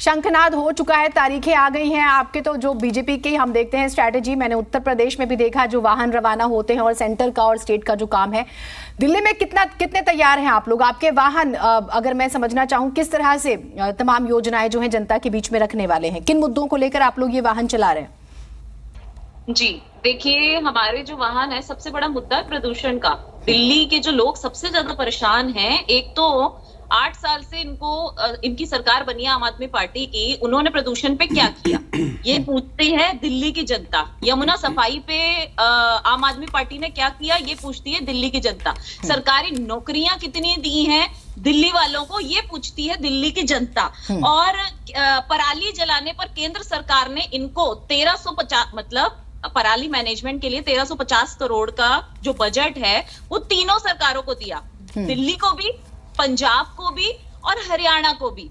शंखनाद हो चुका है, तारीखें आ गई हैं आपके। तो जो बीजेपी की हम देखते हैं स्ट्रैटेजी, मैंने उत्तर प्रदेश में भी देखा, जो वाहन रवाना होते हैं और सेंटर का और स्टेट का जो काम है। दिल्ली में कितने तैयार हैं आप लोग? आपके वाहन, अगर मैं समझना चाहूं, किस तरह से तमाम योजनाएं जो हैं जनता के बीच में रखने वाले हैं? किन मुद्दों को लेकर आप लोग ये वाहन चला रहे हैं? जी देखिए, हमारे जो वाहन है, सबसे बड़ा मुद्दा है प्रदूषण का। दिल्ली के जो लोग सबसे ज्यादा परेशान हैं, एक तो 8 साल से इनकी सरकार बनी है आम आदमी पार्टी की, उन्होंने प्रदूषण पे क्या किया ये पूछती है दिल्ली की जनता। यमुना सफाई पे आम आदमी पार्टी ने क्या किया ये पूछती है दिल्ली की जनता। सरकारी नौकरियां कितनी दी हैं दिल्ली वालों को ये पूछती है दिल्ली की जनता। और पराली जलाने पर केंद्र सरकार ने इनको 1350, मतलब पराली मैनेजमेंट के लिए 1350 करोड़ का जो बजट है वो तीनों सरकारों को दिया, दिल्ली को भी, पंजाब को भी और हरियाणा को भी।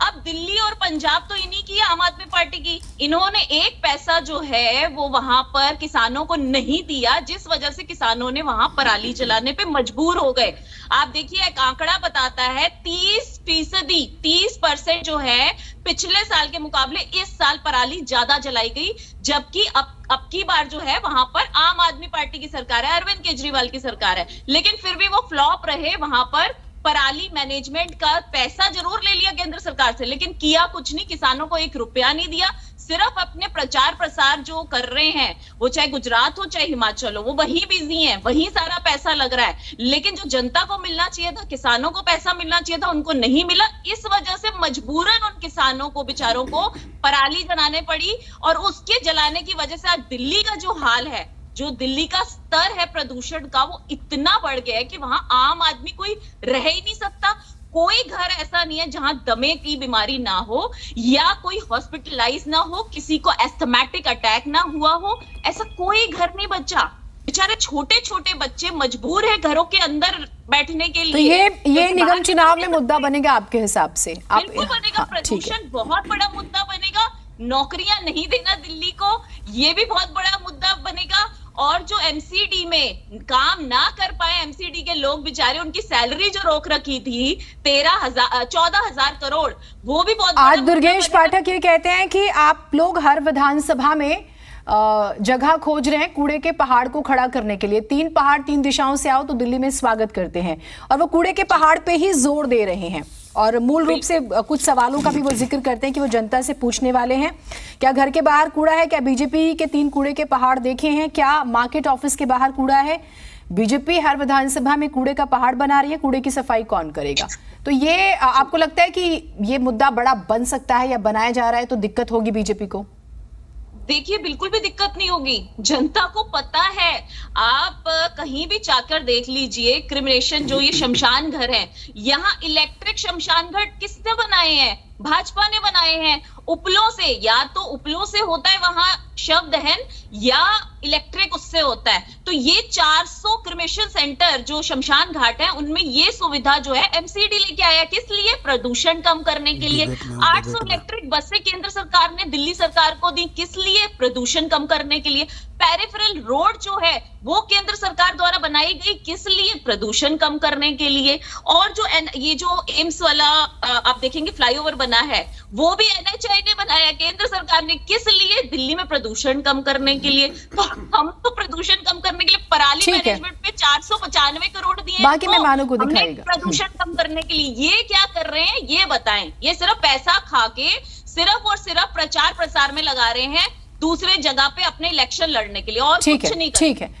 अब दिल्ली और पंजाब तो इन्हीं की है, आम आदमी पार्टी की। इन्होंने एक पैसा जो है वो वहां पर किसानों को नहीं दिया, जिस वजह से किसानों ने वहां पराली जलाने पे मजबूर हो गए। आप देखिए, एक आंकड़ा बताता है 30% जो है पिछले साल के मुकाबले इस साल पराली ज्यादा जलाई गई, जबकि अब की बार जो है वहां पर आम आदमी पार्टी की सरकार है, अरविंद केजरीवाल की सरकार है। लेकिन फिर भी वो फ्लॉप रहे। वहां पर पराली मैनेजमेंट का पैसा जरूर ले लिया केंद्र सरकार से, लेकिन किया कुछ नहीं, किसानों को 1 रुपया नहीं दिया। सिर्फ अपने प्रचार प्रसार जो कर रहे हैं, वो चाहे गुजरात हो चाहे हिमाचल हो, वो वहीं बिजी हैं, वहीं सारा पैसा लग रहा है। लेकिन जो जनता को मिलना चाहिए था, किसानों को पैसा मिलना चाहिए था, उनको नहीं मिला। इस वजह से मजबूरन उन किसानों को, बेचारों को पराली जलाने पड़ी। और उसके जलाने की वजह से आज दिल्ली का जो हाल है, जो दिल्ली का स्तर है प्रदूषण का, वो इतना बढ़ गया है कि वहां आम आदमी कोई रह ही नहीं सकता। कोई घर ऐसा नहीं है जहां दमे की बीमारी ना हो या कोई हॉस्पिटलाइज ना हो, किसी को एस्थमेटिक अटैक ना हुआ हो, ऐसा कोई घर नहीं बचा। बेचारे छोटे छोटे बच्चे मजबूर है घरों के अंदर बैठने के लिए। तो ये निगम चुनाव में मुद्दा बनेगा आपके हिसाब से? बिल्कुल बनेगा। प्रदूषण बहुत बड़ा मुद्दा बनेगा। नौकरियां नहीं देना दिल्ली को, ये भी बहुत बड़ा मुद्दा बनेगा। और जो एमसीडी में काम ना कर पाए, एमसीडी के लोग बेचारे, उनकी सैलरी जो रोक रखी थी 14,000 करोड़, वो भी बहुत। आज दुर्गेश पाठक ये कहते हैं कि आप लोग हर विधानसभा में जगह खोज रहे हैं कूड़े के पहाड़ को खड़ा करने के लिए। 3 पहाड़ 3 दिशाओं से आओ तो दिल्ली में स्वागत करते हैं, और वो कूड़े के पहाड़ पे ही जोर दे रहे हैं। और मूल रूप से कुछ सवालों का भी वो जिक्र करते हैं कि वो जनता से पूछने वाले हैं, क्या घर के बाहर कूड़ा है? क्या बीजेपी के 3 कूड़े के पहाड़ देखे हैं? क्या मार्केट ऑफिस के बाहर कूड़ा है? बीजेपी हर विधानसभा में कूड़े का पहाड़ बना रही है, कूड़े की सफाई कौन करेगा? तो ये आपको लगता है कि ये मुद्दा बड़ा बन सकता है या बनाया जा रहा है तो दिक्कत होगी बीजेपी को? देखिए, बिल्कुल भी दिक्कत नहीं होगी। जनता को पता है। आप कहीं भी जाकर देख लीजिए, क्रिमिनेशन जो ये शमशान घर है, यहाँ इलेक्ट्रिक शमशान घर किसने बनाए हैं? भाजपा ने बनाए हैं। उपलों से, या तो उपलों से होता है वहां शव दहन, या इलेक्ट्रिक उससे होता है। तो ये 400 क्रिमेशन सेंटर जो शमशान घाट है, उनमें ये सुविधा जो है एमसीडी लेके आया। किस लिए? प्रदूषण कम करने के लिए। 800 इलेक्ट्रिक बसें केंद्र सरकार ने दिल्ली सरकार को दी, किस लिए? प्रदूषण कम करने के लिए। पेरिफेरल रोड जो है वो केंद्र सरकार द्वारा बनाई गई, किस लिए? प्रदूषण कम करने के लिए। और जो ये जो एम्स वाला आप देखेंगे फ्लाईओवर बना है, वो भी एनएचआई ने बनाया, केंद्र सरकार ने, किस लिए? दिल्ली में प्रदूषण कम करने के लिए। तो हम तो प्रदूषण कम करने के लिए पराली मैनेजमेंट पे 495 करोड़ दिए, बाकी मेहमानों को दिखाएगा। प्रदूषण कम करने के लिए ये क्या कर रहे हैं ये बताएं। ये सिर्फ पैसा खा के सिर्फ और सिर्फ प्रचार प्रसार में लगा रहे हैं, दूसरे जगह पे अपने इलेक्शन लड़ने के लिए, और कुछ नहीं। ठीक है।